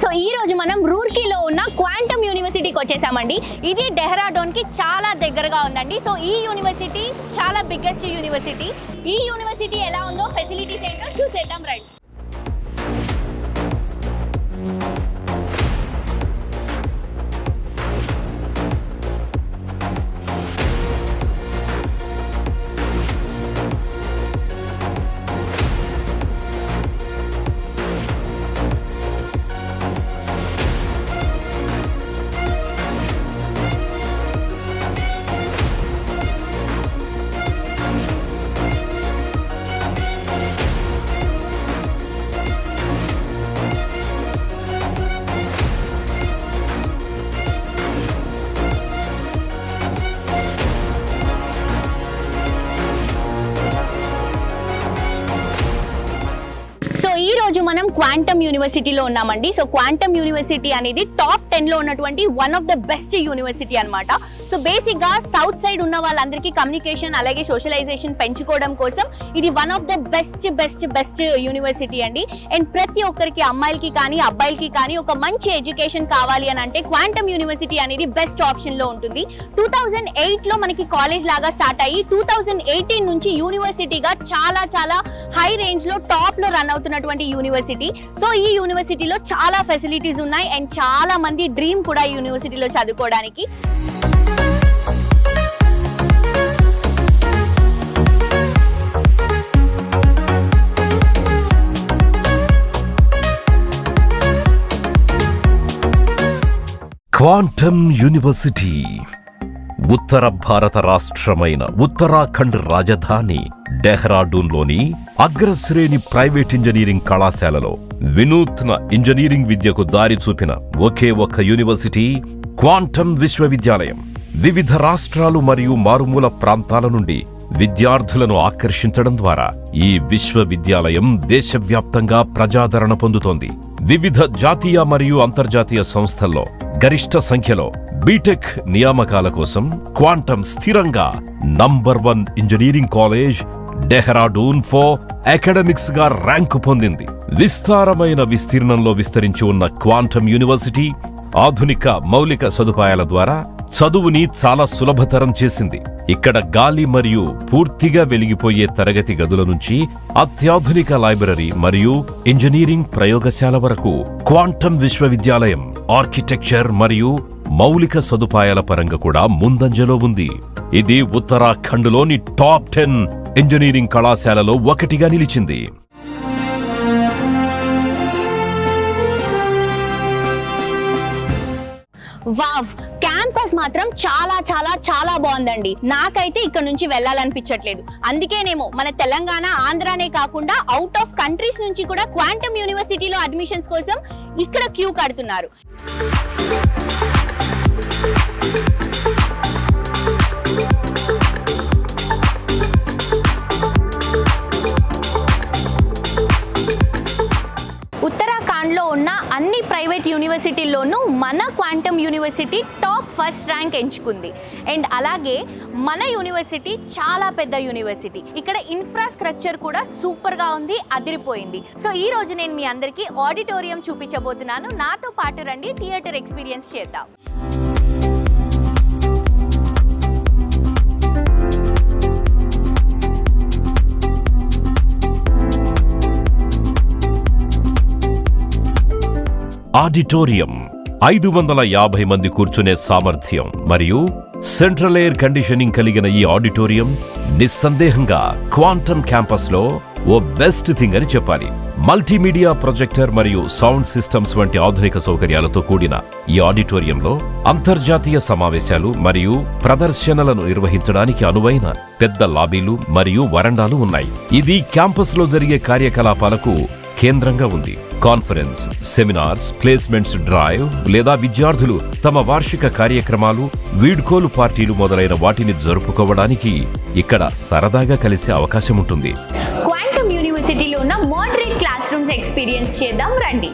So ఈ రోజు మనం రూర్కీలో ఉన్న క్వాంటమ్ యూనివర్సిటీకి వచ్చేసామండి. ఇది డెహ్రాడూన్కి చాలా దగ్గరగా ఉందండి. సో ఈ యూనివర్సిటీ చాలా బిగ్గెస్ట్ యూనివర్సిటీ. ఈ యూనివర్సిటీ ఎలా ఉందో, ఫెసిలిటీస్ ఏంటో చూసేద్దాం రండి. ఈ రోజు మనం క్వాంటమ్ యూనివర్సిటీలో ఉన్నామండి. సో క్వాంటమ్ యూనివర్సిటీ అనేది టాప్ 10 లో ఉన్నటువంటి one of the best university అన్నమాట. సో బేసిక్ గా సౌత్ సైడ్ ఉన్న వాళ్ళందరికీ కమ్యూనికేషన్ అలాగే సోషలైజేషన్ పెంచుకోవడం కోసం ఇది one of the best university అండి. అండ్ ప్రతి ఒక్కరికి, అమ్మాయిలకి కానీ అబ్బాయిలకి కానీ ఒక మంచి ఎడ్యుకేషన్ కావాలి అని అంటే క్వాంటమ్ యూనివర్సిటీ అనేది బెస్ట్ ఆప్షన్ లో ఉంటుంది. 2008 లో మనకి కాలేజ్ లాగా స్టార్ట్ అయ్యి 2018 నుంచి యూనివర్సిటీగా చాలా హై రేంజ్ లో టాప్ లో రన్ అవుతున్నటువంటి యూనివర్సిటీ. సో ఈ యూనివర్సిటీలో చాలా ఫెసిలిటీస్ ఉన్నాయి అండ్ చాలా మంది డ్రీమ్ కూడా ఈ యూనివర్సిటీలో చదువుకోవడానికి. క్వాంటమ్ యూనివర్సిటీ ఉత్తర భారత రాష్ట్రమైన ఉత్తరాఖండ్ రాజధాని డెహ్రాడూన్లోని అగ్రశ్రేణి ప్రైవేట్ ఇంజనీరింగ్ కళాశాలలో వినూత్న ఇంజనీరింగ్ విద్యకు దారి చూపిన ఒకే ఒక్క యూనివర్సిటీ క్వాంటమ్ విశ్వవిద్యాలయం. వివిధ రాష్ట్రాలు మరియు మారుమూల ప్రాంతాల నుండి విద్యార్థులను ఆకర్షించడం ద్వారా ఈ విశ్వవిద్యాలయం దేశవ్యాప్తంగా ప్రజాదరణ పొందుతోంది. వివిధ జాతీయ మరియు అంతర్జాతీయ సంస్థల్లో గరిష్ట సంఖ్యలో బీటెక్ నియామకాల కోసం క్వాంటమ్ స్థిరంగా number 1 engineering college Dehradun for academics గా ర్యాంకు పొందింది. విస్తారమైన విస్తీర్ణంలో విస్తరించి ఉన్న క్వాంటమ్ యూనివర్సిటీ ఆధునిక మౌలిక సదుపాయాల ద్వారా చదువుని చాలా సులభతరం చేసింది. ఇక్కడ గాలి మరియు పూర్తిగా వెలిగిపోయే తరగతి గదుల నుంచి అత్యాధునిక లైబ్రరీ మరియు ఇంజనీరింగ్ ప్రయోగశాల వరకు క్వాంటమ్ విశ్వవిద్యాలయం ఆర్కిటెక్చర్ మరియు మౌలిక సదుపాయాల పరంగా కూడా ముందంజలో ఉంది. ఇది ఉత్తరాఖండ్లోని టాప్ 10 ఇంజనీరింగ్ కళాశాలలో ఒకటిగా నిలిచింది. వావ్, క్యాంపస్ మాత్రం చాలా బాగుందండి. నాకైతే ఇక్కడ నుంచి వెళ్ళాలనిపించట్లేదు. అందుకేనేమో మన తెలంగాణ, ఆంధ్రానే కాకుండా అవుట్ ఆఫ్ కంట్రీస్ నుంచి కూడా క్వాంటమ్ యూనివర్సిటీలో అడ్మిషన్స్ కోసం ఇక్కడ క్యూ కడుతున్నారు. ఉత్తరాఖండ్ లో ఉన్న అన్ని ప్రైవేట్ యూనివర్సిటీల్లోనూ మన quantum university top first rank ఎంచుకుంది. అండ్ అలాగే మన యూనివర్సిటీ చాలా పెద్ద యూనివర్సిటీ. ఇక్కడ ఇన్ఫ్రాస్ట్రక్చర్ కూడా సూపర్ గా ఉంది, అదిరిపోయింది. సో ఈ రోజు నేను మీ అందరికీ ఆడిటోరియం చూపించబోతున్నాను. నాతో పాటు రండి, థియేటర్ ఎక్స్పీరియన్స్ చేద్దాం. ఆడిటోరియం 550 మంది కూర్చునే సామర్థ్యం మరియు సెంట్రల్ ఎయిర్ కండిషనింగ్ కలిగిన ఈ ఆడిటోరియం నిస్సందేహంగా క్వాంటమ్ క్యాంపస్ లో ఓ బెస్ట్ థింగ్ అని చెప్పాలి. మల్టీమీడియా ప్రొజెక్టర్ మరియు సౌండ్ సిస్టమ్స్ వంటి ఆధునిక సౌకర్యాలతో కూడిన ఈ ఆడిటోరియంలో అంతర్జాతీయ సమావేశాలు మరియు ప్రదర్శనలను నిర్వహించడానికి అనువైన పెద్ద లాబీలు మరియు వరండాలు ఉన్నాయి. ఇది క్యాంపస్ లో జరిగే కార్యకలాపాలకు కేంద్రంగా ఉంది. కాన్ఫరెన్స్, సెమినార్స్, ప్లేస్మెంట్స్ డ్రైవ్ లేదా విద్యార్థులు తమ వార్షిక కార్యక్రమాలు, వీడ్కోలు పార్టీలు మొదలైన వాటిని జరుపుకోవడానికి ఇక్కడ సరదాగా కలిసే అవకాశం ఉంటుంది. క్వాంటమ్ యూనివర్సిటీలో ఉన్న మోడరేట్ క్లాస్ రూమ్స్ ఎక్స్పీరియన్స్ చేద్దాం రండి.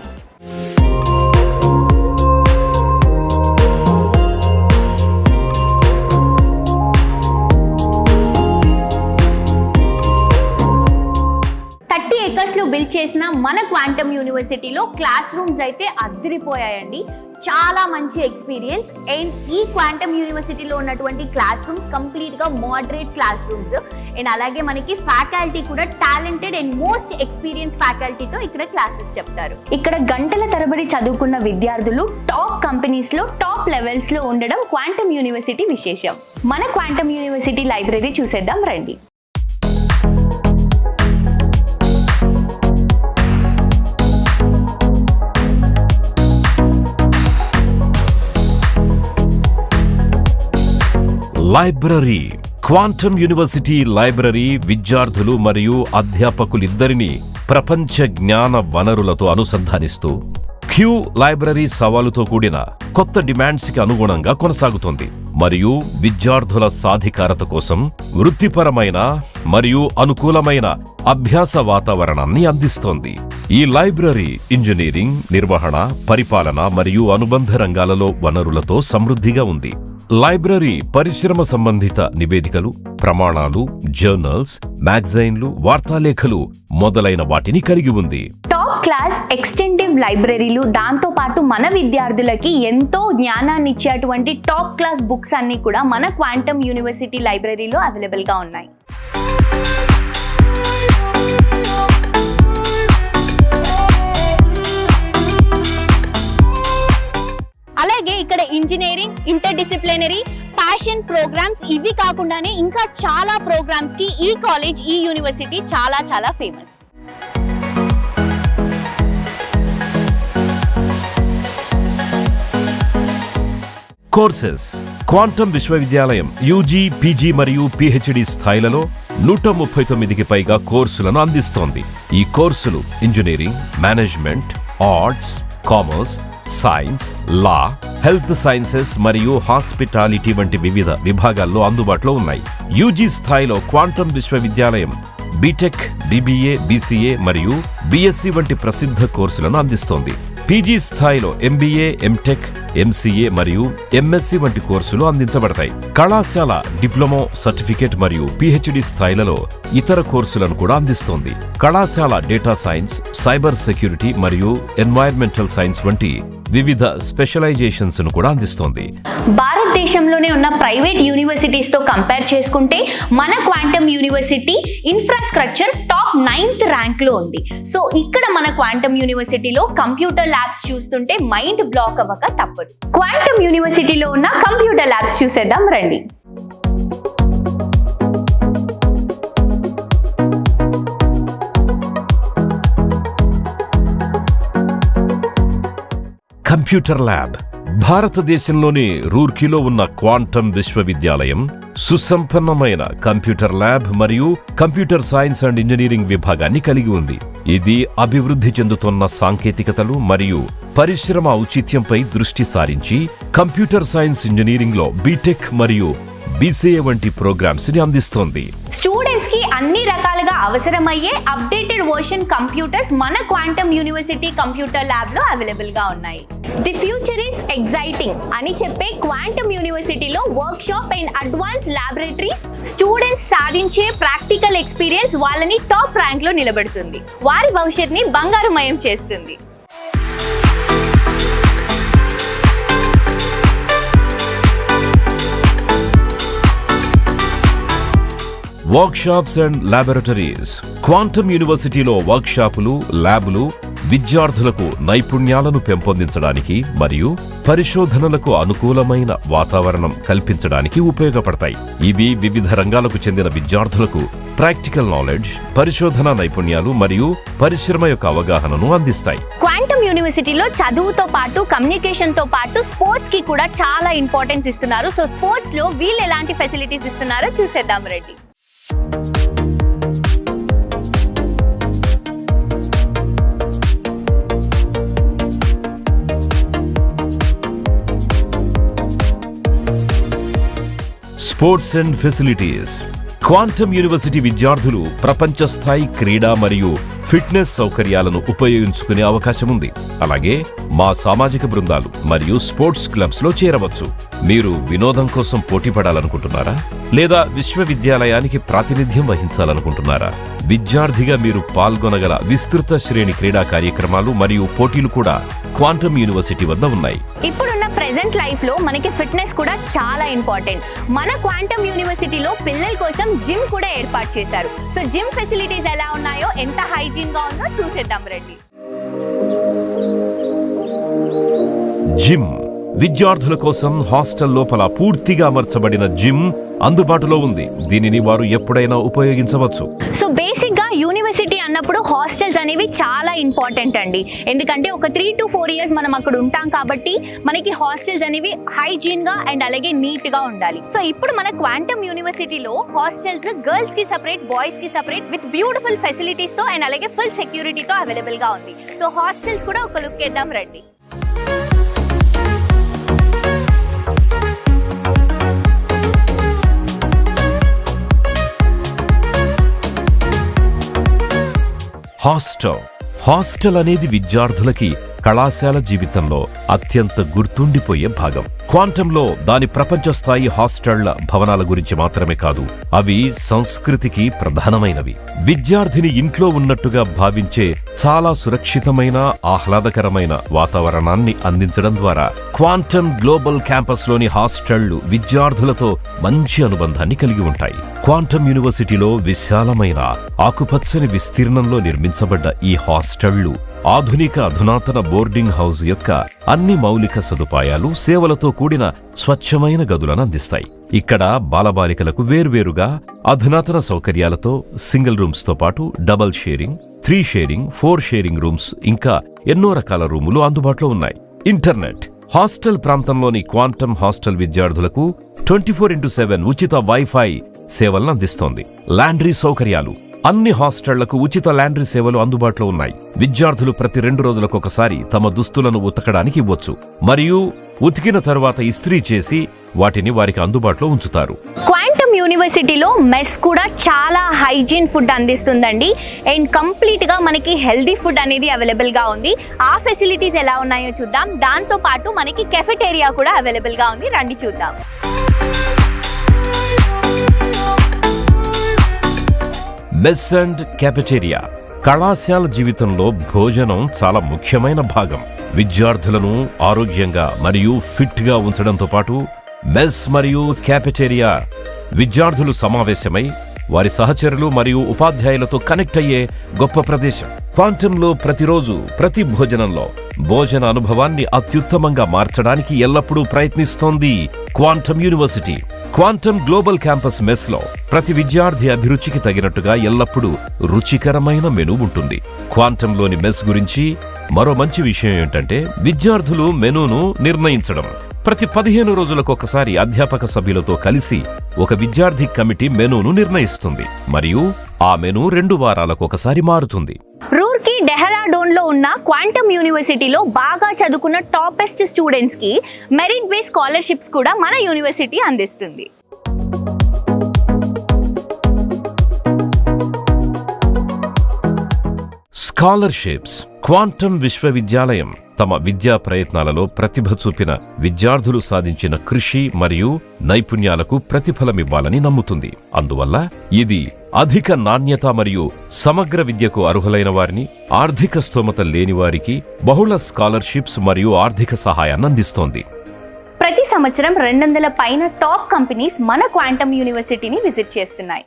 విజిట్ చేసిన మన క్వాంటమ్ యూనివర్సిటీలో క్లాస్ రూమ్స్ అయితే అదిరిపోయాయండి. చాలా మంచి ఎక్స్పీరియన్స్. అండ్ ఈ క్వాంటమ్ యూనివర్సిటీలో ఉన్నటువంటి క్లాస్ రూమ్స్ కంప్లీట్గా మోడరేట్ క్లాస్ రూమ్స్. అండ్ అలాగే మనకి ఫ్యాకల్టీ కూడా టాలెంటెడ్ అండ్ మోస్ట్ ఎక్స్పీరియన్స్ ఫ్యాకల్టీతో ఇక్కడ క్లాసెస్ చెప్తారు. ఇక్కడ గంటల తరబడి చదువుకున్న విద్యార్థులు టాప్ కంపెనీస్ లో టాప్ లెవెల్స్ లో ఉండడం క్వాంటమ్ యూనివర్సిటీ విశేషం. మన క్వాంటమ్ యూనివర్సిటీ లైబ్రరీ చూసేద్దాం రండి. లైబ్రరీ. క్వాంటమ్ యూనివర్సిటీ లైబ్రరీ విద్యార్థులు మరియు అధ్యాపకులిద్దరినీ ప్రపంచ జ్ఞాన వనరులతో అనుసంధానిస్తూ క్యూ లైబ్రరీ సవాలుతో కూడిన కొత్త డిమాండ్స్కి అనుగుణంగా కొనసాగుతోంది మరియు విద్యార్థుల సాధికారత కోసం వృత్తిపరమైన మరియు అనుకూలమైన అభ్యాస వాతావరణాన్ని అందిస్తోంది. ఈ లైబ్రరీ ఇంజనీరింగ్, నిర్వహణ, పరిపాలన మరియు అనుబంధ రంగాలలో వనరులతో సమృద్ధిగా ఉంది. లైబ్రరీ పరిశ్రమ సంబంధిత నివేదికలు, ప్రమాణాలు, జర్నల్స్, మ్యాగజైన్లు, వార్తాలేఖలు మొదలైన వాటిని కలిగి ఉంది. టాప్ క్లాస్ ఎక్స్టెంటివ్ లైబ్రరీలు, దాంతో పాటు మన విద్యార్థులకి ఎంతో జ్ఞానాన్ని ఇచ్చేటువంటి టాప్ క్లాస్ బుక్స్ అన్ని కూడా మన క్వాంటమ్ యూనివర్సిటీ లైబ్రరీలో అవైలబుల్ గా ఉన్నాయి. అలాగే ఇక్కడ engineering, interdisciplinary, passion programmes ఇవి కాకుండానే ఇంకా చాలా ప్రోగ్రామ్స్ కి ఈ కాలేజ్, ఈ యూనివర్సిటీ చాలా చాలా ఫేమస్. కోర్సెస్. క్వాంటమ్ విశ్వవిద్యాలయం యూజీ, పీజీ మరియు పీహెచ్డీ స్థాయిలలో 139కి పైగా కోర్సులను అందిస్తోంది. ఈ కోర్సులు engineering, management, arts, commerce, science, law, health sciences మరియు హాస్పిటాలిటీ వంటి వివిధ విభాగాల్లో అందుబాటులో ఉన్నాయి. యూజీ స్థాయిలో క్వాంటమ్ విశ్వవిద్యాలయం బీటెక్, బీబీఏ, బీసీఏ మరియు బీఎస్సీ వంటి ప్రసిద్ధ కోర్సులను అందిస్తోంది. పీజీ స్థాయిలో ఎంబీఏ, ఎంటెక్, ఎంసీఏ మరియు ఎంఎస్సీ వంటి కోర్సులు అందించబడతాయి. కళాశాల డిప్లొమా, సర్టిఫికేట్ మరియు పీహెచ్డీ స్థాయిలలో ఇతర కోర్సులను కూడా అందిస్తోంది. కళాశాల డేటా సైన్స్, సైబర్ సెక్యూరిటీ మరియు ఎన్వైర్న్మెంటల్ సైన్స్ వంటి వివిధ స్పెషలైజేషన్స్ ను కూడా అందిస్తోంది. భారతదేశంలోనే ఉన్న ప్రైవేట్ యూనివర్సిటీస్ తో కంపేర్ చేసుకుంటే మన quantum university infrastructure top 9th rank లో ఉంది. సో ఇక్కడ మన క్వాంటమ్ యూనివర్సిటీలో కంప్యూటర్ ల్యాబ్స్ చూస్తుంటే మైండ్ బ్లాక్ అవ్వక తప్పదు. క్వాంటమ్ యూనివర్సిటీలో ఉన్న కంప్యూటర్ ల్యాబ్స్ చూసేద్దాం రండి. Computer lab. భారతదేశంలోని రూర్కీలో ఉన్న క్వాంటమ్ విశ్వవిద్యాలయం సుసంపన్నమైన కంప్యూటర్ ల్యాబ్ మరియు కంప్యూటర్ సైన్స్ అండ్ ఇంజనీరింగ్ విభాగాన్ని కలిగి ఉంది. ఇది అభివృద్ధి చెందుతున్న సాంకేతికతలు మరియు పరిశ్రమ ఔచిత్యంపై దృష్టి సారించి కంప్యూటర్ సైన్స్ ఇంజనీరింగ్ లో బీటెక్ మరియు బీసీఏ వంటి ప్రోగ్రామ్స్ ని అందిస్తోంది. స్టూడెంట్స్ కి అన్ని రకాలుగా అవసరమయ్యే అప్డేటెడ్ వర్షన్ కంప్యూటర్స్ మన క్వాంటమ్ యూనివర్సిటీ కంప్యూటర్ ల్యాబ్ లో అవైలబుల్ గా ఉన్నాయి. ది ఫ్యూచర్ ఇస్ ఎగ్జైటింగ్ అని చెప్పే క్వాంటమ్ యూనివర్సిటీలో work shop and advance laboratories students సాధించే ప్రాక్టికల్ ఎక్స్పీరియన్స్ వాళ్ళని టాప్ ర్యాంక్ లో నిలబెడుతుంది. వారి భవిష్యత్తుని బంగారుమయం చేస్తుంది. Workshops and laboratories. క్వాంటమ్ యూనివర్సిటీలో వర్క్షాపులు, ల్యాబులు విద్యార్థులకు నైపుణ్యాలను పెంపొందించడానికి మరియు పరిశోధనలకు అనుకూలమైన వాతావరణం కల్పించడానికి ఉపయోగపడతాయి. ఇవి వివిధ రంగాలకు చెందిన విద్యార్థులకు ప్రాక్టికల్ నాలెడ్జ్, పరిశోధన నైపుణ్యాలు మరియు పరిశ్రమ యొక్క అవగాహనను అందిస్తాయి. క్వాంటమ్ యూనివర్సిటీలో చదువుతో పాటు కమ్యూనికేషన్ తో పాటు స్పోర్ట్స్ కి కూడా చాలా ఇంపార్టెన్స్ ఇస్తున్నారు. సో స్పోర్ట్స్ లో వీళ్ళు ఎలాంటి ఫెసిలిటీస్ ఇస్తున్నారో చూసేద్దాం రండి. Sports and facilities. Quantum university విద్యార్థులు ప్రపంచ స్థాయి క్రీడా మరియు ఫిట్నెస్ సౌకర్యాలను ఉపయోగించుకునే అవకాశం ఉంది. అలాగే మా సామాజిక బృందాలు మరియు స్పోర్ట్స్ క్లబ్స్ లో చేరవచ్చు. మీరు వినోదం కోసం పోటీ పడాలనుకుంటున్నారా? లేదా విశ్వవిద్యాలయానికి ప్రాతినిధ్యం వహించాలనుకుంటున్నారా? విద్యార్థిగా మీరు పాల్గొనగల విస్తృత శ్రేణి క్రీడా కార్యక్రమాలు మరియు పోటీలు కూడా క్వాంటమ్ యూనివర్సిటీ వద్ద ఉన్నాయి. ఇప్పుడున్న ప్రెజెంట్ లైఫ్ లో మనకి ఫిట్నెస్ కూడా చాలా ఇంపార్టెంట్. మన క్వాంటమ్ యూనివర్సిటీలో పిల్లల కోసం జిమ్ కూడా ఏర్పాటు చేశారు. సో జిమ్ ఫెసిలిటీస్ ఎలా ఉన్నాయో, ఎంత హైజీన్ గా ఉందో చూసేద్దాం రండి. జిమ్ విద్యార్థుల కోసం హాస్టల్ లోపల పూర్తిగా అమర్చబడిన జిమ్ అందుబాటులో ఉంది. దీనిని వారు ఎప్పుడైనా ఉపయోగించవచ్చు. సో బేసిక్ గా యూనివర్సిటీ అన్నప్పుడు హాస్టల్స్ అనేవి చాలా ఇంపార్టెంట్ అండి. ఎందుకంటే ఒక 3 to 4 years మనం అక్కడ ఉంటాం కాబట్టి మనకి హాస్టల్స్ అనేవి హైజీన్ గా అండ్ అలాగే నీట్ గా ఉండాలి. సో ఇప్పుడు మన క్వాంటమ్ యూనివర్సిటీలో హాస్టల్స్ గర్ల్స్ కి సెపరేట్, బాయ్స్ కి సెపరేట్ విత్ బ్యూటిఫుల్ ఫెసిలిటీస్ తో అండ్ అలాగే ఫుల్ సెక్యూరిటీతో అవైలబుల్ గా ఉంది. సో హాస్టల్స్ కూడా ఒక లుక్ వేద్దాం రండి. హాస్టల్ అనేది విద్యార్థులకి కళాశాల జీవితంలో అత్యంత గుర్తుండిపోయే భాగం. క్వాంటంలో దాని ప్రపంచ స్థాయి హాస్టళ్ల భవనాల గురించి మాత్రమే కాదు, అవి సంస్కృతికి ప్రధానమైనవి. విద్యార్థిని ఇంట్లో ఉన్నట్టుగా భావించే చాలా సురక్షితమైన, ఆహ్లాదకరమైన వాతావరణాన్ని అందించడం ద్వారా క్వాంటమ్ గ్లోబల్ క్యాంపస్ లోని హాస్టళ్లు విద్యార్థులతో మంచి అనుబంధాన్ని కలిగి ఉంటాయి. క్వాంటమ్ యూనివర్సిటీలో విశాలమైన ఆకుపచ్చని విస్తీర్ణంలో నిర్మించబడ్డ ఈ హాస్టళ్లు ఆధునిక అధునాతన బోర్డింగ్ హౌస్ యొక్క అన్ని మౌలిక సదుపాయాలు, సేవలతో కూడిన స్వచ్ఛమైన గదులను అందిస్తాయి. ఇక్కడ బాలబాలికలకు వేర్వేరుగా అధునాతన సౌకర్యాలతో సింగిల్ రూమ్స్ తో పాటు double sharing, 3 sharing, 4 sharing rooms, ఇంకా ఎన్నో రకాల రూములు అందుబాటులో ఉన్నాయి. ఇంటర్నెట్ హాస్టల్ ప్రాంతంలోని క్వాంటమ్ హాస్టల్ విద్యార్థులకు 24/7 ఉచిత వైఫై సేవలను అందిస్తోంది. లాండ్రీ సౌకర్యాలు అన్ని హాస్టళ్లకు ఉచిత లాండ్రీ సేవలు అందుబాటులో ఉన్నాయి. విద్యార్థులు ప్రతి 2 రోజులకొకసారి తమ దుస్తులను ఉతకడానికి ఇవ్వచ్చు మరియు ఉతికిన తరువాత ఇస్త్రీ చేసి వాటిని వారికి అందుబాటులో ఉంచుతారు. క్వాంటమ్ యూనివర్సిటీలో మెస్ కూడా చాలా హైజీన్ ఫుడ్ అందిస్తుందండి. అండ్ కంప్లీట్ గా మనకి హెల్దీ ఫుడ్ అనేది అవైలబుల్ గా ఉంది. ఆ ఫెసిలిటీస్ ఎలా ఉన్నాయో చూద్దాం. దాంతో పాటు మనకి కెఫెటేరియా కూడా అవైలబుల్ గా ఉంది. రండి చూద్దాం. మెస్ అండ్ కెఫెటేరియా కళాశాల జీవితంలో భోజనం చాలా ముఖ్యమైన భాగం. విద్యార్థులను ఆరోగ్యంగా మరియు ఫిట్ గా ఉంచడంతో పాటు మెస్ మరియు కెఫెటేరియా విద్యార్థులు సమావేశమై వారి సహచరులు మరియు ఉపాధ్యాయులతో కనెక్ట్ అయ్యే గొప్ప ప్రదేశం. క్వాంటంలో ప్రతిరోజు ప్రతి భోజనంలో భోజన అనుభవాన్ని అత్యుత్తమంగా మార్చడానికి ఎల్లప్పుడూ ప్రయత్నిస్తోంది quantum university. Quantum global campus mess లో ప్రతి విద్యార్థి అభిరుచికి తగినట్టుగా ఎల్లప్పుడూ రుచికరమైన మెనూ ఉంటుంది. క్వాంటంలోని మెస్ గురించి మరో మంచి విషయం ఏంటంటే విద్యార్థులు మెనూను నిర్ణయించడం. ప్రతి 15 రోజులకు ఒకసారి అధ్యాపక సభ్యులతో కలిసి ఒక విద్యార్థి కమిటీ మెనూను నిర్ణయిస్తుంది మరియు ఆ మెనూ 2 వారాలకు ఒకసారి మారుతుంది. రూర్కీ, డెహ్రాడూన్ లో ఉన్న క్వాంటమ్ యూనివర్సిటీలో బాగా చదువుకున్న టాపెస్ట్ స్టూడెంట్స్ కి మెరిట్ బేస్ స్కాలర్షిప్స్ కూడా మన యూనివర్సిటీ అందిస్తుంది. స్కాలర్షిప్స్ క్వాంటమ్ విశ్వవిద్యాలయం తమ విద్యా ప్రయత్నాలలో ప్రతిభ చూపిన విద్యార్థులు సాధించిన కృషి మరియు నైపుణ్యాలకు ప్రతిఫలమివ్వాలని నమ్ముతుంది. అందువల్ల ఇది అధిక నాణ్యత మరియు సమగ్ర విద్యకు అర్హులైన వారిని, ఆర్థిక స్తోమత లేని వారికి బహుళ స్కాలర్షిప్స్ మరియు ఆర్థిక సహాయాన్ని అందిస్తోంది. ప్రతి సంవత్సరం 200 పైన టాప్ కంపెనీస్ మన క్వాంటమ్ యూనివర్సిటీని విజిట్ చేస్తున్నాయి.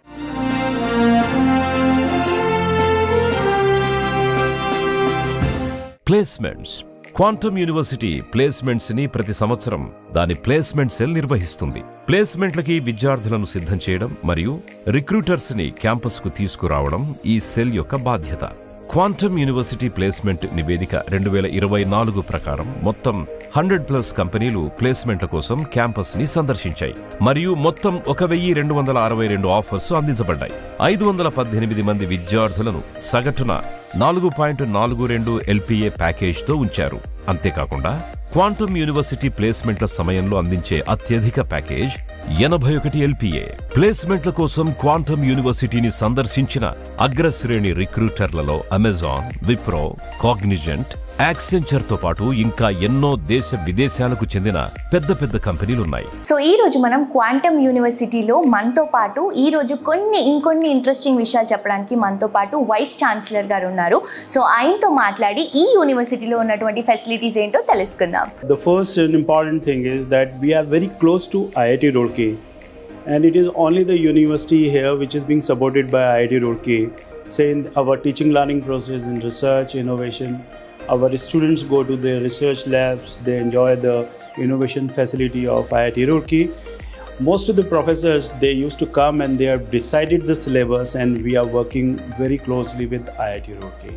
ప్లేస్మెంట్స్ క్వాంటమ్ యూనివర్సిటీ ప్లేస్మెంట్స్ ని ప్రతి సంవత్సరం దాని ప్లేస్మెంట్ సెల్ నిర్వహిస్తుంది. ప్లేస్మెంట్లకి విద్యార్థులను సిద్ధం చేయడం మరియు రిక్రూటర్స్ ని క్యాంపస్ కు తీసుకురావడం ఈ సెల్ యొక్క బాధ్యత. క్వాంటమ్ యూనివర్సిటీ ప్లేస్మెంట్ నివేదిక 2024 ప్రకారం మొత్తం 100+ కంపెనీలు ప్లేస్మెంట్ల కోసం క్యాంపస్ ని సందర్శించాయి మరియు మొత్తం 1262 ఆఫర్స్ అందించబడ్డాయి. 518 మంది విద్యార్థులను సగటున 4.42 LPA ప్యాకేజ్తో ఉంచారు. అంతేకాకుండా క్వాంటమ్ యూనివర్సిటీ ప్లేస్మెంట్ల సమయంలో అందించే అత్యధిక ప్యాకేజ్ 81 LPA. ప్లేస్మెంట్ల కోసం క్వాంటమ్ యూనివర్సిటీని సందర్శించిన అగ్రశ్రేణి రిక్రూటర్లలో అమెజాన్, విప్రో, కాగ్నిజెంట్, యాక్సెంచర్ తో పాటు ఇంకా ఎన్నో దేశ విదేశాలకు చెందిన పెద్ద పెద్ద కంపెనీలున్నాయి. సో ఈ రోజు మనం క్వాంటమ్ యూనివర్సిటీలో మనతో పాటు ఈ రోజు ఇంకొన్ని ఇంట్రెస్టింగ్ విషయాలు చెప్పడానికి మనతో పాటు వైస్ ఛాన్సలర్ గారు ఉన్నారు. సో ఆయనతో మాట్లాడి ఈ యూనివర్సిటీలో ఉన్నటువంటి ఫెసిలిటీస్ ఏంటో తెలుసుకుందాం. The first and important thing is that we are very close to IIT Roorkee, and it is only the university here which is being supported by IIT Roorkee. Say in our teaching learning process in research, innovation, our students go to their research labs, they enjoy the innovation facility of IIT Roorkee. Most of the professors, they used to come and they have decided the syllabus, and we are working very closely with IIT Roorkee.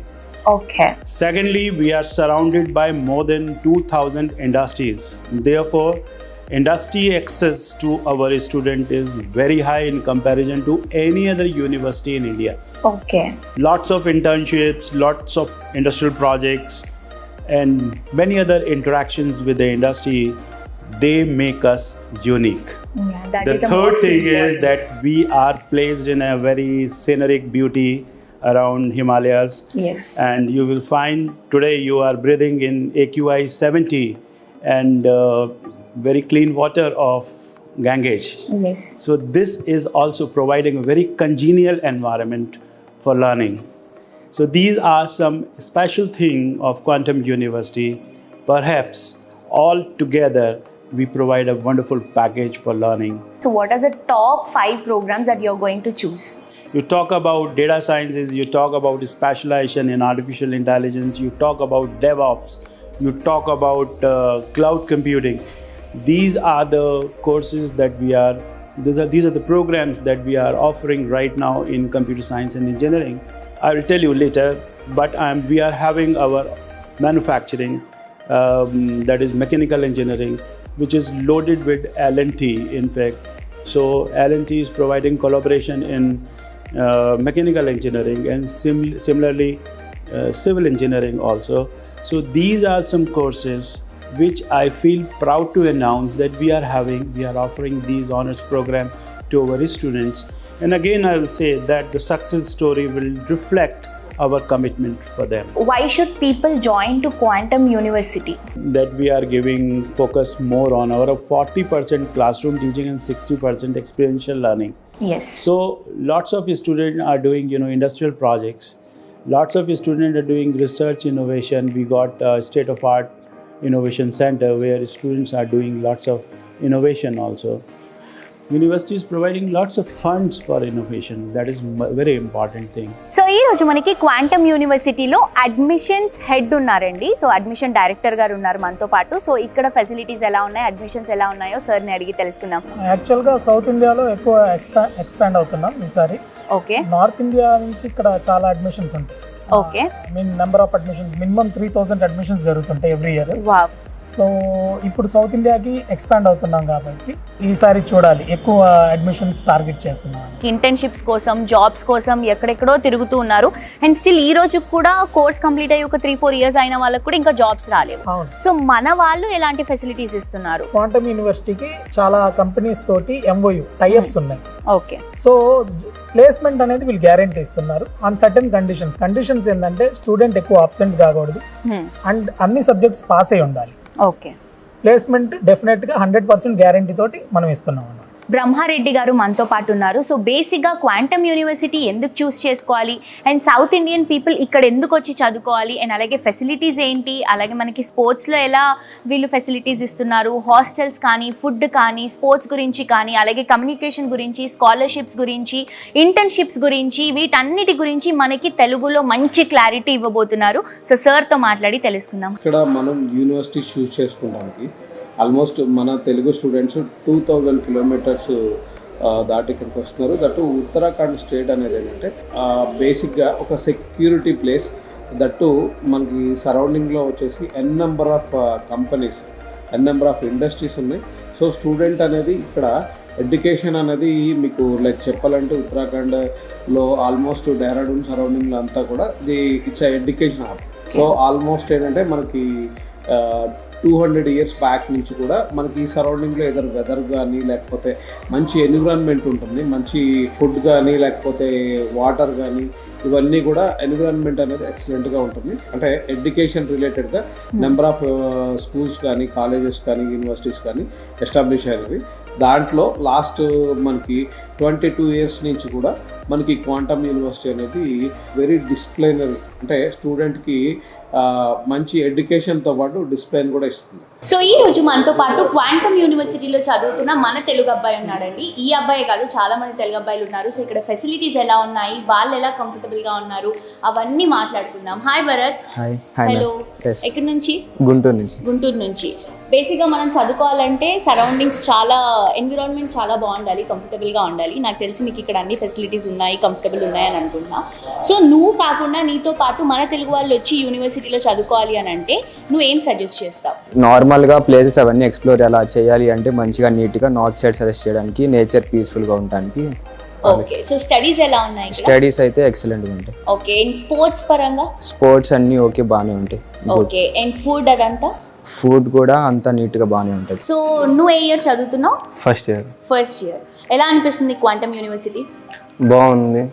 Okay. Secondly, we are surrounded by more than 2,000 industries. Therefore, industry access to our student is very high in comparison to any other university in India. Okay. Lots of internships, lots of industrial projects, and many other interactions with the industry. They make us unique. Yeah, that The is the third most thing is important. that we are placed in a very scenic beauty around Himalayas. Yes. And you will find today you are breathing in AQI 70 and very clean water of Ganges. Yes. So this is also providing a very congenial environment for learning. So these are some special thing of Quantum University. Perhaps all together we provide a wonderful package for learning. So what are the top 5 programs that you're going to choose? You talk about data sciences, you talk about specialization in artificial intelligence, you talk about DevOps, you talk about cloud computing. These are the courses that these are the programs that we are offering right now in computer science and engineering. I will tell you later, but we are having our manufacturing, that is mechanical engineering, which is loaded with L&T in fact. So L&T is providing collaboration in mechanical engineering and similarly civil engineering also. So these are some courses which I feel proud to announce that we are offering these honors program to our students. And again I will say that the success story will reflect our commitment for them. Why should people join to Quantum University? That we are giving focus more on our 40% classroom teaching and 60% experiential learning. Yes. So lots of students are doing industrial projects. Lots of students are doing research innovation. We got a state-of-art innovation center where students are doing lots of innovation also. University is providing lots of funds for innovation. That is very important thing. So ఈ రోజు మనకి quantum యూనివర్సిటీలో admissions head ఉన్నారండి. So admission director గారు ఉన్నారు మనతో పాటు. So ఇక్కడ ఫెసిలిటీస్ ఎలా ఉన్నాయి, అడ్మిషన్స్ ఎలా ఉన్నాయో సార్ని అడిగి తెలుసుకుందాం. యాక్చువల్గా సౌత్ ఇండియాలో ఎక్కువ ఎక్స్పాండ్ అవుతున్నాం ఈసారి. ఓకే. నార్త్ ఇండియా నుంచి ఇక్కడ చాలా అడ్మిషన్స్ ఉంటాయి. Okay. Number of admissions minimum 3,000 admissions జరుగుతుంటాయి ఎవ్రీ ఇయర్. వావ్. సో ఇప్పుడు సౌత్ ఇండియాకి ఎక్స్పాండ్ అవుతున్నాం కాబట్టి ఈసారి చూడాలి, ఎక్కువ అడ్మిషన్స్ టార్గెట్ చేస్తున్నాం. ఇంటర్న్షిప్స్ కోసం, జాబ్స్ కోసం ఎక్కడెక్కడో తిరుగుతూ ఉన్నారు. అండ్ స్టిల్ ఈ రోజు కూడా కోర్స్ కంప్లీట్ అయ్యి ఒక 3-4 ఇయర్స్ అయిన వాళ్ళకి కూడా ఇంకా జాబ్స్ రాలేవు. సో మన వాళ్ళు ఎలాంటి ఫెసిలిటీస్ ఇస్తున్నారు? క్వాంటమ్ యూనివర్సిటీకి చాలా కంపెనీస్ తోటి MOU టైఅప్స్ ఉన్నాయి. ఓకే. సో ప్లేస్మెంట్ అనేది వీళ్ళు గ్యారెంటీ ఇస్తున్నారు ఆన్ సర్టెన్ కండిషన్స్ ఏంటంటే స్టూడెంట్ ఎక్కువ అబ్సెంట్ కాకూడదు అండ్ అన్ని సబ్జెక్ట్స్ పాస్ అయి ఉండాలి. ఓకే. ప్లేస్మెంట్ డెఫినెట్గా 100% గ్యారెంటీ తోటి మనం ఇస్తున్నాం అన్నమాట. బ్రహ్మారెడ్డి గారు మనతో పాటు ఉన్నారు. సో బేసిక్గా క్వాంటమ్ యూనివర్సిటీ ఎందుకు చూస్ చేసుకోవాలి అండ్ సౌత్ ఇండియన్ పీపుల్ ఇక్కడ ఎందుకు వచ్చి చదువుకోవాలి అండ్ అలాగే ఫెసిలిటీస్ ఏంటి, అలాగే మనకి స్పోర్ట్స్లో ఎలా వీళ్ళు ఫెసిలిటీస్ ఇస్తున్నారు, హాస్టల్స్ కానీ, ఫుడ్ కానీ, స్పోర్ట్స్ గురించి కానీ, అలాగే కమ్యూనికేషన్ గురించి, స్కాలర్షిప్స్ గురించి, ఇంటర్న్షిప్స్ గురించి, వీటన్నిటి గురించి మనకి తెలుగులో మంచి క్లారిటీ ఇవ్వబోతున్నారు. సో సార్తో మాట్లాడి తెలుసుకుందాం. ఇక్కడ మనం యూనివర్సిటీ చూస్ చేసుకోవడానికి ఆల్మోస్ట్ మన తెలుగు స్టూడెంట్స్ 2000 కిలోమీటర్స్ దాటి ఇక్కడికి వస్తున్నారు. దట్టు ఉత్తరాఖండ్ స్టేట్ అనేది ఏంటంటే బేసిక్గా ఒక సెక్యూరిటీ ప్లేస్. దట్టు మనకి సరౌండింగ్లో వచ్చేసి N number of companies, N number of industries ఉన్నాయి. సో స్టూడెంట్ అనేది ఇక్కడ ఎడ్యుకేషన్ అనేది మీకు లైక్ చెప్పాలంటే ఉత్తరాఖండ్లో ఆల్మోస్ట్ డెహ్రాడూన్ సరౌండింగ్లో అంతా కూడా ఇది it's education hub. So almost ఏంటంటే మనకి 200 years బ్యాక్ నుంచి కూడా మనకి ఈ సరౌండింగ్లో ఏదైనా వెదర్ కానీ లేకపోతే మంచి ఎన్విరాన్మెంట్ ఉంటుంది, మంచి ఫుడ్ కానీ లేకపోతే వాటర్ కానీ ఇవన్నీ కూడా ఎన్విరాన్మెంట్ అనేది ఎక్సలెంట్గా ఉంటుంది. అంటే ఎడ్యుకేషన్ రిలేటెడ్గా నెంబర్ ఆఫ్ స్కూల్స్ కానీ కాలేజెస్ కానీ యూనివర్సిటీస్ కానీ ఎస్టాబ్లిష్ అయినవి. దాంట్లో లాస్ట్ మనకి 22 years నుంచి కూడా మనకి క్వాంటమ్ యూనివర్సిటీ అనేది వెరీ డిసిప్లైనరీ, అంటే స్టూడెంట్కి మంచి ఎడ్యుకేషన్తో పాటు డిసిప్లైన్ కూడా ఇస్తుంది. సో ఈ రోజు మనతో పాటు క్వాంటమ్ యూనివర్సిటీలో చదువుతున్న మన తెలుగు అబ్బాయి ఉన్నాడండి. ఈ అబ్బాయి కాదు, చాలా మంది తెలుగు అబ్బాయిలు ఉన్నారు. సో ఇక్కడ ఫెసిలిటీస్ ఎలా ఉన్నాయి, వాళ్ళు ఎలా కంఫర్టబుల్ గా ఉన్నారు, అవన్నీ మాట్లాడుకుందాం. హాయ్ భరత్. హాయ్. హలో. ఎక్కడి నుంచి? గుంటూరు నుంచి. బేసిక్గా మనం చదువుకోవాలంటే సరౌండింగ్స్ చాలా, ఎన్విరాన్మెంట్ చాలా బాగుండాలి, కంఫర్టబుల్గా ఉండాలి. నాకు తెలిసి మీకు ఇక్కడ అన్ని ఫెసిలిటీస్ ఉన్నాయి, కంఫర్టబుల్ ఉన్నాయని అనుకుంటున్నా. సో నువ్వు కాకుండా నీతో పాటు మన తెలుగు వాళ్ళు వచ్చి యూనివర్సిటీలో చదువుకోవాలి అని అంటే నువ్వు ఏం సజెస్ట్ చేస్తావు? నార్మల్గా ప్లేసెస్ అవన్నీ ఎక్స్ప్లోర్ ఎలా చేయాలి అంటే మంచిగా నీట్గా నార్త్ సైడ్ సజెస్ట్ చేయడానికి, నేచర్ పీస్ఫుల్గా ఉండడానికి. ఓకే. సో స్టడీస్ ఎలా ఉన్నాయి? స్టడీస్ అయితే ఎక్సలెంట్గా ఉంటాయి. ఓకే. అండ్ స్పోర్ట్స్ పరంగా? స్పోర్ట్స్ అన్నీ ఓకే, బాగానే ఉంటాయి. ఓకే. అండ్ ఫుడ్ అదంతా? ఫుడ్ కూడా అంతా నీట్గా బాగానే ఉంటుంది. సో నువ్వు ఏ ఇయర్ చదువుతున్నావు? First year. ఎలా అనిపిస్తుంది క్వాంటమ్ యూనివర్సిటీ? బాగుంది.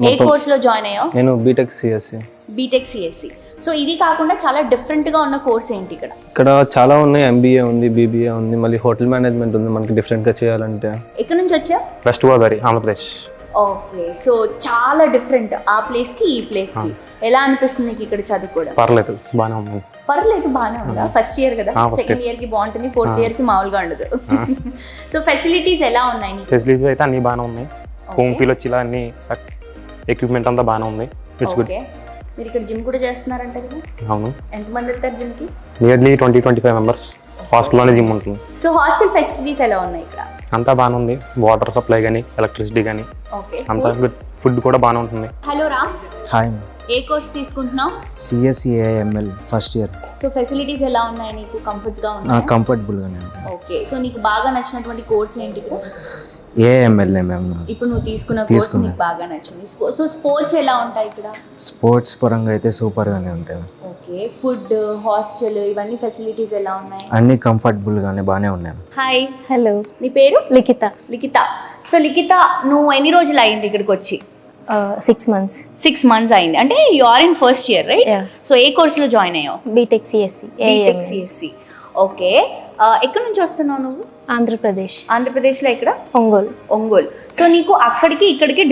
ఏ కోర్సులో జాయిన్ అయ్యావు? నేను బీటెక్ సిఎస్సి. సో ఇది కాకుండా చాలా డిఫరెంట్గా ఉన్న కోర్స్ ఏంటి ఇక్కడ? ఇక్కడ చాలా ఉన్నాయి. ఎంబీఏ ఉంది, బీబీఏ ఉంది, మళ్ళీ హోటల్ మేనేజ్మెంట్ ఉంది. మనకి డిఫరెంట్గా చేయాలంటే. ఎక్కడి నుంచి వచ్చా? West Godavari, Andhra Pradesh. Okay. So చాలా డిఫరెంట్ ఆ ప్లేస్కి ఈ ప్లేస్కి. ఎలా అనిపిస్తుంది నీకు ఇక్కడ చదువుకోవడం? పర్లేదు, బాగానే ఉంది. బాగానే ఉందా? ఫస్ట్ ఇయర్ కదా, సెకండ్ ఇయర్ కి బాగుంటుంది, ఫోర్త్ ఇయర్ కి మామూలుగా ఉండదు. సో ఫెసిలిటీస్ ఎలా ఉన్నాయి? ఫెసిలిటీస్ అయితే అన్ని బాగానే ఉన్నాయి. హోమ్ ఫీల్ వచ్చి ఇలా అన్ని ఎక్విప్మెంట్ అంతా బాగానే ఉంది. It's good. మీరు ఇక్కడ జిమ్ కూడా చేస్తున్నారంట కదా? అవును. ఎంతమంది వెళ్తారు జిమ్ కి? Nearly 20-25 members. హాస్టల్లోనే జిమ్ ఉంటుంది. సో హాస్టల్ ఫెసిలిటీస్ ఎలా ఉన్నాయి ఇక్కడ? అంతా బాగానే ఉంది. వాటర్ సప్లై కానీ, ఎలక్ట్రిసిటీ కానీ అంతా గుడ్. ఫుడ్ కూడా బాగానే ఉంటుంది. హలో రామ్. హాయ్. ఏ కోర్స్ తీసుకుంటున్నావు? CSCAML first year. So facilities ఎలా ఉన్నాయి నీకు? కంఫర్ట్స్ గా ఉన్నాయి? కంఫర్టబుల్గానే ఉంది. ఓకే. సో నీకు బాగా నచ్చినటువంటి కోర్స్ ఏంటి ఇక్కడ? ఏఎంఎల్ఏ మ్యామ్. ఇప్పుడు నువ్వు తీసుకున్న కోర్స్ నీకు బాగా నచ్చింది. సో స్పోర్ట్స్ ఎలా ఉంటాయి ఇక్కడ? స్పోర్ట్స్ పరంగా అయితే సూపర్గానే ఉంటాయి. ఓకే. ఫుడ్, హాస్టల్, ఇవన్నీ ఫెసిలిటీస్ ఎలా ఉన్నాయి? అన్నీ కంఫర్టబుల్గానే బాగానే ఉన్నాయి. హాయ్. హలో. నీ పేరు? లిఖిత. సో లిఖిత, నువ్వు ఎన్ని రోజులు అయింది ఇక్కడికి వచ్చి? 6 months. 6 months అయింది. అంటే you are in first year, right? So ఏ కోర్సులో జాయిన్ అయ్యావు? BTech CSC. ఓకే. ఎక్కడి నుంచి వస్తున్నావు నువ్వు? ఆంధ్రప్రదేశ్లో ఎక్కడ? ఒంగోలు. సో నీకు అక్కడికి ఇక్కడికి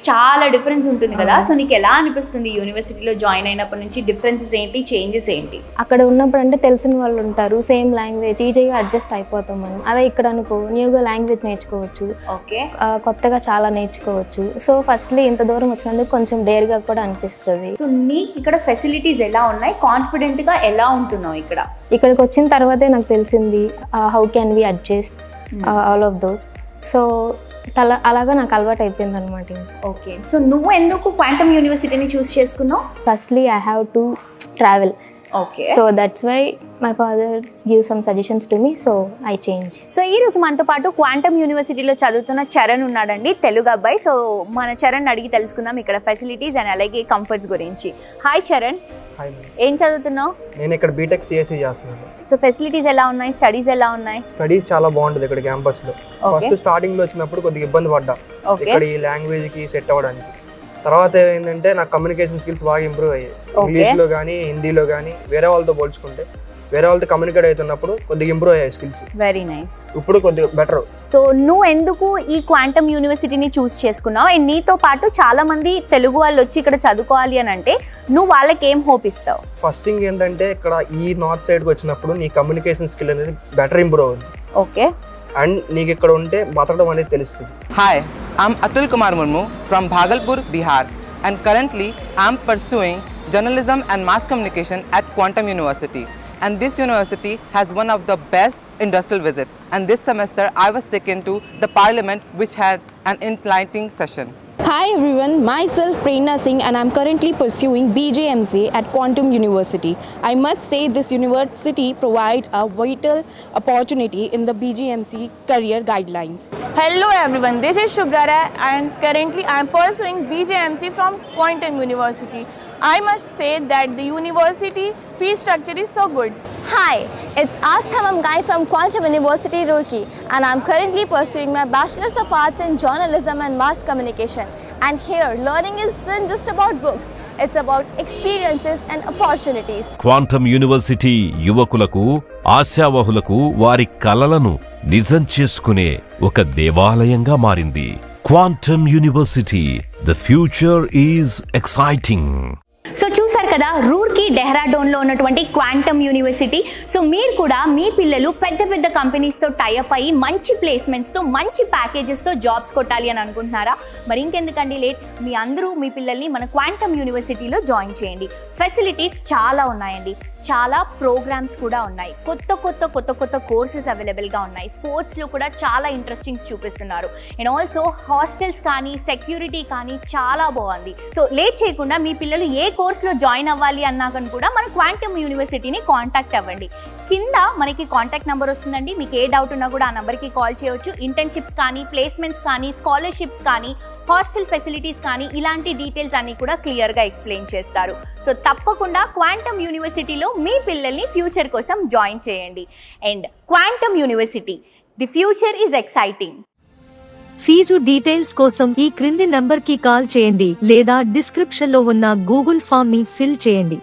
చాలా డిఫరెన్స్ ఉంటుంది కదా. సో నీకు ఎలా అనిపిస్తుంది యూనివర్సిటీలో జాయిన్ అయినప్పటి నుంచి? డిఫరెన్సెస్ ఏంటి, చేంజెస్ ఏంటి? అక్కడ ఉన్నప్పుడు అంటే తెలిసిన వాళ్ళు ఉంటారు, సేమ్ లాంగ్వేజ్, ఈజీగా అడ్జస్ట్ అయిపోతాం మనం. అదే ఇక్కడ అనుకో న్యూగా లాంగ్వేజ్ నేర్చుకోవచ్చు, ఓకే, కొత్తగా చాలా నేర్చుకోవచ్చు. సో ఫస్ట్లీ ఇంత దూరం వచ్చినందుకు కొంచెం డేర్గా కూడా అనిపిస్తుంది. సో నీకు ఇక్కడ ఫెసిలిటీస్ ఎలా ఉన్నాయి? కాన్ఫిడెంట్గా ఎలా ఉంటున్నావు ఇక్కడ? ఇక్కడికి వచ్చిన తర్వాతే నాకు తెలిసింది how can we adjust all of those. So అలాగా నాకు అలవాటు అయిపోయింది అనమాట. ఓకే. సో నువ్వు ఎందుకు క్వాంటమ్ యూనివర్సిటీని చూస్ చేసుకున్నావు? Firstly I have to travel. Okay. So that's why my father give some suggestions to me, so I change. సో ఈ రోజు మనతో పాటు క్వాంటమ్ యూనివర్సిటీలో చదువుతున్న చరణ్ ఉన్నాడండి, తెలుగు అబ్బాయి. సో మన చరణ్ అడిగి తెలుసుకుందాం ఇక్కడ ఫెసిలిటీస్ అండ్ అలాగే కంఫర్ట్స్ గురించి. హాయ్ చరణ్. హాయ్. ఏం చదువుతున్నావు? నేను ఇక్కడ బీటెక్ సిఎస్సి చేస్తున్నాను. సో ఫెసిలిటీస్ ఎలా ఉన్నాయి? స్టడీస్ ఎలా ఉన్నాయి? స్టడీస్ చాలా బాగుంటుంది ఇక్కడ క్యాంపస్ లో. ఫస్ట్ స్టార్టింగ్ లో వచ్చినప్పుడు కొద్దిగా ఇబ్బంది పడ్డా ఇక్కడ ఈ లాంగ్వేజ్ కి సెట్ అవ్వడానికి. తర్వాత ఏంటంటే నాకు కమ్యూనికేషన్ స్కిల్స్ బాగా ఇంప్రూవ్ అయ్యాయి. ఇంగ్లీష్ లో కానీ హిందీలో కానీ వేరే వాళ్ళతో పోల్చుకుంటే వేరే వాళ్ళతో కమ్యూనికేట్ అవుతున్నప్పుడు కొద్దిగా ఇంప్రూవ్ అయ్యాయి స్కిల్స్. Very nice. ఇప్పుడు కొద్దిగా బెటర్. సో నువ్వు ఎందుకు ఈ క్వాంటమ్ యూనివర్సిటీని చూస్ చేసుకున్నావు? అండ్ నీతో పాటు చాలా మంది తెలుగు వాళ్ళు వచ్చి ఇక్కడ చదువుకోవాలి అని అంటే నువ్వు వాళ్ళకి ఏం హోప్ ఇస్తావు? ఫస్ట్ థింగ్ ఏంటంటే ఇక్కడ ఈ నార్త్ సైడ్కి వచ్చినప్పుడు నీ కమ్యూనికేషన్ స్కిల్ అనేది బెటర్ ఇంప్రూవ్ అవుతుంది. ఓకే. అండ్ నీకు ఇక్కడ ఉంటే బతకడం అనేది తెలుస్తుంది. Hi, I'm Atul Kumar Murmu from Bhagalpur, Bihar, and currently I'm pursuing journalism and mass communication at Quantum University. And this university has one of the best industrial visits. And this semester I was taken to the parliament which had an enlightening session. Hi everyone, myself Prerna Singh and I'm currently pursuing BJMC at Quantum University. I must say this university provides a vital opportunity in the BJMC career guidelines. Hello everyone, this is Shubhra and currently I am pursuing BJMC from Quantum University. I must say that the university fee structure is so good. Hi, it's Asthamam Guy from Quantum University, Roorkee, and I'm currently pursuing my Bachelor's of Arts in Journalism and Mass Communication. And here, learning isn't just about books, it's about experiences and opportunities. Quantum university యువకులకు ఆశావహులకు వారి కలలను నిజం చేసుకునే ఒక దేవాలయంగా మారింది. Quantum university, the future is exciting. So చూసారు కదా, రూర్కీ డెహ్రాడూన్లో ఉన్నటువంటి క్వాంటమ్ యూనివర్సిటీ. సో మీరు కూడా మీ పిల్లలు పెద్ద పెద్ద కంపెనీస్తో టైఅప్ అయ్యి మంచి ప్లేస్మెంట్స్తో మంచి ప్యాకేజెస్తో జాబ్స్ కొట్టాలి అని అనుకుంటున్నారా? మరి ఇంకెందుకండి లేట్, మీ పిల్లల్ని మన క్వాంటమ్ యూనివర్సిటీలో జాయిన్ చేయండి. ఫెసిలిటీస్ చాలా ఉన్నాయండి, చాలా ప్రోగ్రామ్స్ కూడా ఉన్నాయి, కొత్త కోర్సెస్ అవైలబుల్గా ఉన్నాయి. స్పోర్ట్స్లో కూడా చాలా ఇంట్రెస్టింగ్స్ చూపిస్తున్నారు. అండ్ ఆల్సో హాస్టల్స్ కానీ సెక్యూరిటీ కానీ చాలా బాగుంది. సో లేట్ చేయకుండా మీ పిల్లలు ఏ కోర్స్లో జాయిన్ అవ్వాలి అన్నా కానీ కూడా మన క్వాంటమ్ యూనివర్సిటీని కాంటాక్ట్ అవ్వండి. కింద మనకి కాంటాక్ట్ నెంబర్ వస్తుందండి. మీకు ఏ డౌట్ ఉన్నా కూడా ఆ నెంబర్కి కాల్ చేయవచ్చు. ఇంటర్న్షిప్స్ కానీ, ప్లేస్మెంట్స్ కానీ, స్కాలర్షిప్స్ కానీ, హాస్టల్ ఫెసిలిటీస్ కానీ, ఇలాంటి డీటెయిల్స్ అన్నీ కూడా క్లియర్గా ఎక్స్ప్లెయిన్ చేస్తారు. సో తప్పకుండా క్వాంటమ్ యూనివర్సిటీలో మీ పిల్లల్ని ఫ్యూచర్ కోసం జాయిన్ చేయండి. And quantum university, the future is exciting. Fee details కోసం ఈ క్రింది నంబర్కి కాల్ చేయండి లేదా డిస్క్రిప్షన్లో ఉన్న గూగుల్ ఫామ్ ని ఫిల్ చేయండి.